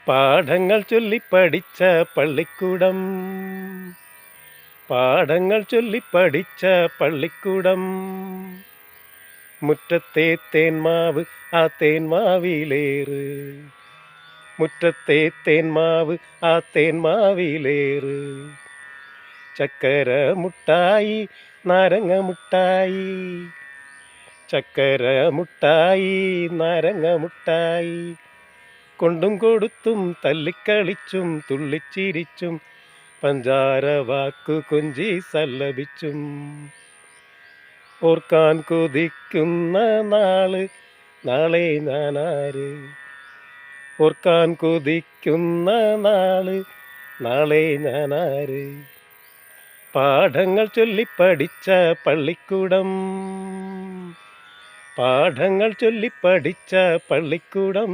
പാഠങ്ങൾ ചൊല്ലിപ്പടിച്ച പള്ളിക്കൂടം, പാഠങ്ങൾ ചൊല്ലിപ്പടിച്ച പള്ളിക്കൂടം. മുറ്റത്തെ തേന്മാവ് ആ തേന്മാവിലേറ്, മുറ്റത്തെ തേന്മാവ് ആ തേന്മാവിലേറ്. ചക്കര മുട്ടായി നാരങ്ങ മുട്ടായി, ചക്കര മുട്ടായി നാരങ്ങ മുട്ടായി. കൊണ്ടും കൊടുത്തും തല്ലിക്കളിച്ചും തുള്ളിച്ചിരിച്ചും പഞ്ചാര വാക്കു കൊഞ്ചി സല്ലപിച്ചും. ഓർക്കാൻ കൊതിക്കുന്ന നാള് നാളെ ഞാനാര്, ഓർക്കാൻ കൊതിക്കുന്ന നാള് നാളെ ഞാനാര്. പാഠങ്ങൾ ചൊല്ലിപ്പടിച്ച പള്ളിക്കൂടം, പാഠങ്ങൾ ചൊല്ലിപ്പടിച്ച പള്ളിക്കൂടം.